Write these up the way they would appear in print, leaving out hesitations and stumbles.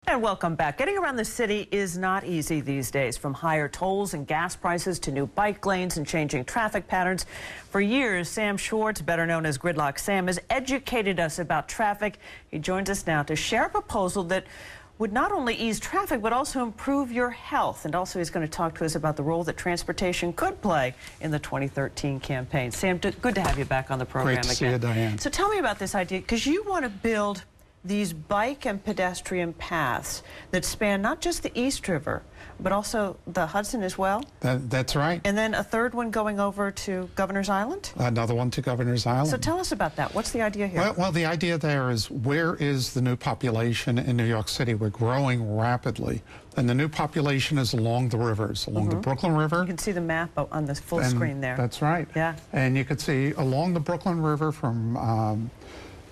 And welcome back. Getting around the city is not easy these days, from higher tolls and gas prices to new bike lanes and changing traffic patterns. For years, Sam Schwartz, better known as Gridlock Sam, has educated us about traffic. He joins us now to share a proposal that would not only ease traffic, but also improve your health. And also he's going to talk to us about the role that transportation could play in the 2013 campaign. Sam, good to have you back on the program again. Great to see you, Diane. So tell me about this idea, because you want to build these bike and pedestrian paths that span not just the East River, but also the Hudson as well? That's right. And then a third one going over to Governor's Island? Another one to Governor's Island. So tell us about that. What's the idea here? Well, the idea there is, where is the new population in New York City? We're growing rapidly. And the new population is along the rivers, along the Brooklyn River. You can see the map on the full screen there. That's right. Yeah. And you can see along the Brooklyn River from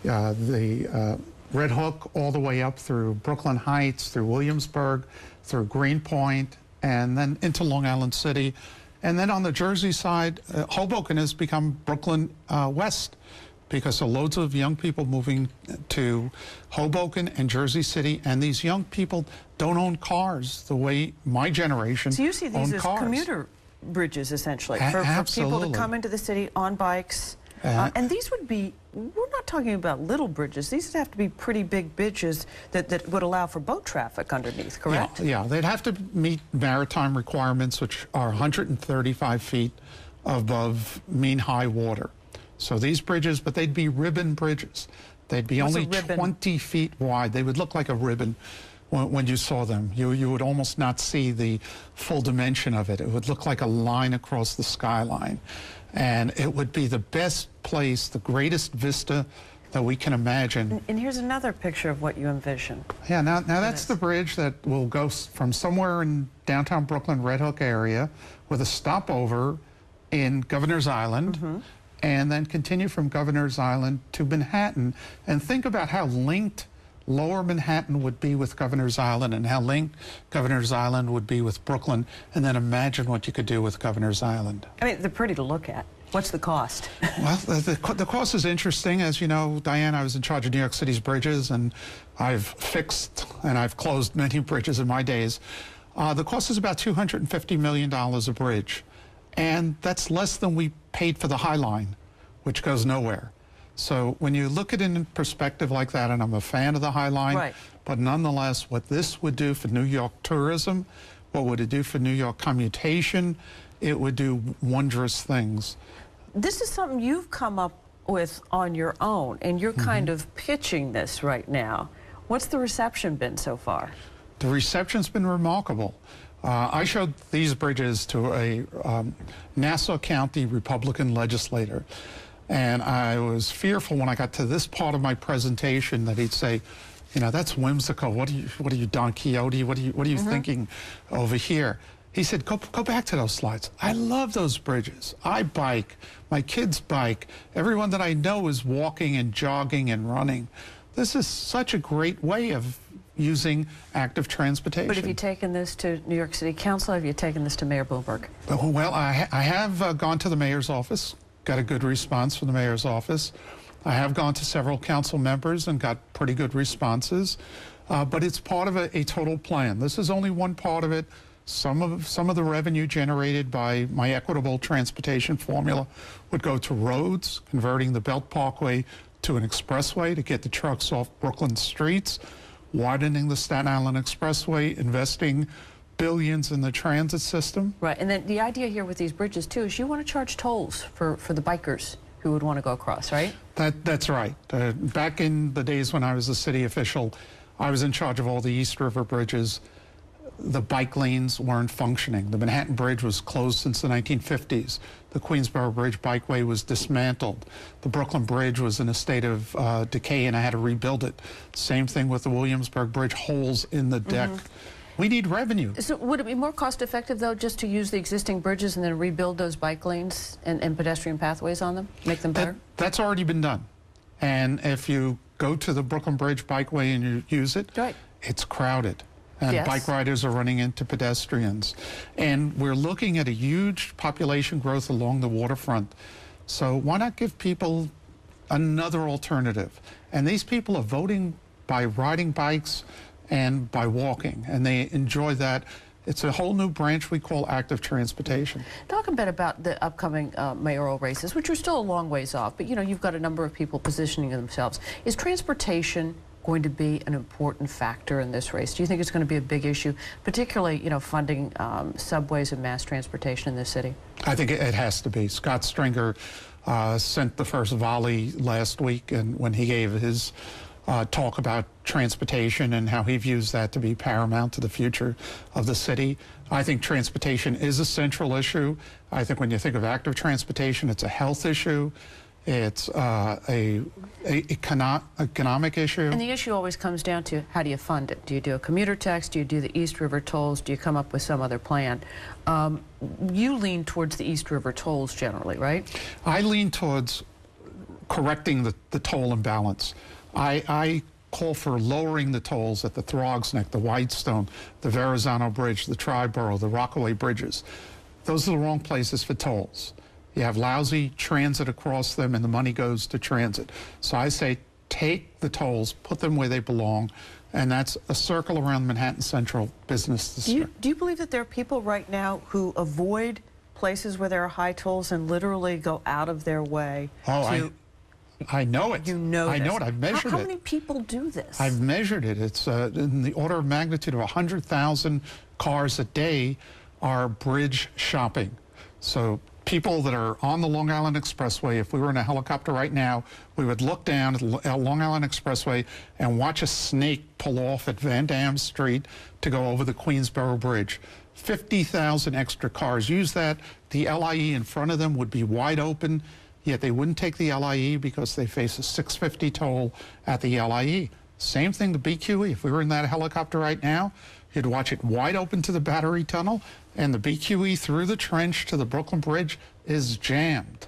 the Red Hook all the way up through Brooklyn Heights, through Williamsburg, through Greenpoint, and then into Long Island City. And then on the Jersey side, Hoboken has become Brooklyn West, because there are loads of young people moving to Hoboken and Jersey City, and these young people don't own cars the way my generation owned cars. So you see these as commuter bridges, essentially, for people to come into the city on bikes. And these would be, we're not talking about little bridges. These would have to be pretty big bridges that would allow for boat traffic underneath, correct? Yeah, they'd have to meet maritime requirements, which are 135 feet above mean high water. So these bridges, but they'd be ribbon bridges. They'd be only 20 feet wide. They would look like a ribbon when you saw them. You would almost not see the full dimension of it. It would look like a line across the skyline. And it would be the best place, the greatest vista that we can imagine. And here's another picture of what you envision. Yeah, now that's the bridge that will go from somewhere in downtown Brooklyn, Red Hook area, with a stopover in Governor's Island, and then continue from Governor's Island to Manhattan. And think about how linked Lower Manhattan would be with Governor's Island, and how linked Governor's Island would be with Brooklyn, and then imagine what you could do with Governor's Island. I mean, they're pretty to look at. What's the cost? Well, the cost is interesting. As you know, Diane, I was in charge of New York City's bridges, and I've fixed and I've closed many bridges in my days. The cost is about $250 million a bridge, and that's less than we paid for the High Line, which goes nowhere. So when you look at it in perspective like that, and I'm a fan of the High Line, but nonetheless, what this would do for New York tourism, what would it do for New York commutation, it would do wondrous things. This is something you've come up with on your own, and you're kind of pitching this right now. What's the reception been so far? The reception's been remarkable. I showed these bridges to a Nassau County Republican legislator. And I was fearful when I got to this part of my presentation that he'd say, you know, that's whimsical. What are you, Don Quixote? What are you thinking over here? He said, go back to those slides. I love those bridges. I bike. My kids bike. Everyone that I know is walking and jogging and running. This is such a great way of using active transportation. But have you taken this to New York City Council? Have you taken this to Mayor Bloomberg? Well, I have gone to the mayor's office. Got a good response from the mayor's office. I have gone to several council members and got pretty good responses, but it's part of a total plan. This is only one part of it. Some of the revenue generated by my equitable transportation formula would go to roads, converting the Belt Parkway to an expressway to get the trucks off Brooklyn streets, widening the Staten Island Expressway, investing billions in the transit system. Right, and then the idea here with these bridges too is you want to charge tolls for the bikers who would want to go across, right? That's right. Back in the days when I was a city official, I was in charge of all the East River bridges. The bike lanes weren't functioning. The Manhattan Bridge was closed since the 1950s. The Queensboro Bridge bikeway was dismantled. The Brooklyn Bridge was in a state of decay, and I had to rebuild it. Same thing with the Williamsburg Bridge, holes in the deck. We need revenue. So would it be more cost effective, though, just to use the existing bridges and then rebuild those bike lanes and pedestrian pathways on them, make them better? That's already been done. And if you go to the Brooklyn Bridge bikeway and you use it, it's crowded. And bike riders are running into pedestrians. And we're looking at a huge population growth along the waterfront. So why not give people another alternative? And these people are voting by riding bikes and by walking, and they enjoy that. It's a whole new branch we call active transportation. Talk a bit about the upcoming mayoral races, which are still a long ways off, but you know, you've got a number of people positioning themselves. Is transportation going to be an important factor in this race? Do you think it's going to be a big issue, particularly, you know, funding subways and mass transportation in this city? I think it has to be. Scott Stringer sent the first volley last week, and when he gave his talk about transportation and how he views that to be paramount to the future of the city. I think transportation is a central issue. I think when you think of active transportation, it's a health issue. It's a economic issue. And the issue always comes down to, how do you fund it? Do you do a commuter tax? Do you do the East River tolls? Do you come up with some other plan? You lean towards the East River tolls generally, right? I lean towards correcting the toll imbalance. I call for lowering the tolls at the Throgs Neck, the Whitestone, the Verrazano Bridge, the Triborough, the Rockaway Bridges. Those are the wrong places for tolls. You have lousy transit across them, and the money goes to transit. So I say take the tolls, put them where they belong, and that's a circle around Manhattan Central business district. Do you believe that there are people right now who avoid places where there are high tolls and literally go out of their way to... I know it. You know I know it. I've measured it. How many people do this? I've measured it. It's in the order of magnitude of 100,000 cars a day are bridge shopping. So people that are on the Long Island Expressway, if we were in a helicopter right now, we would look down at the Long Island Expressway and watch a snake pull off at Van Dam Street to go over the Queensboro Bridge. 50,000 extra cars use that. The LIE in front of them would be wide open, yet they wouldn't take the LIE because they face a $6.50 toll at the LIE. Same thing, the BQE. If we were in that helicopter right now, you'd watch it wide open to the Battery Tunnel, and the BQE through the trench to the Brooklyn Bridge is jammed.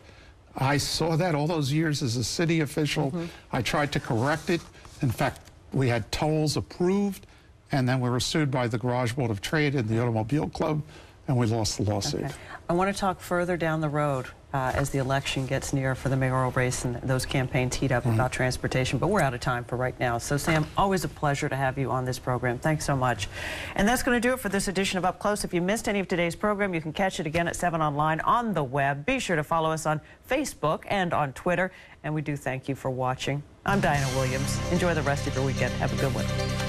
I saw that all those years as a city official. I tried to correct it. In fact, we had tolls approved, and then we were sued by the Garage Board of Trade and the Automobile Club, and we lost the lawsuit. Okay. I want to talk further down the road as the election gets near for the mayoral race and those campaigns heat up about transportation, but we're out of time for right now. So Sam, always a pleasure to have you on this program. Thanks so much. And that's going to do it for this edition of Up Close. If you missed any of today's program, you can catch it again at 7 online on the web. Be sure to follow us on Facebook and on Twitter, and we do thank you for watching. I'm Diana Williams. Enjoy the rest of your weekend. Have a good one.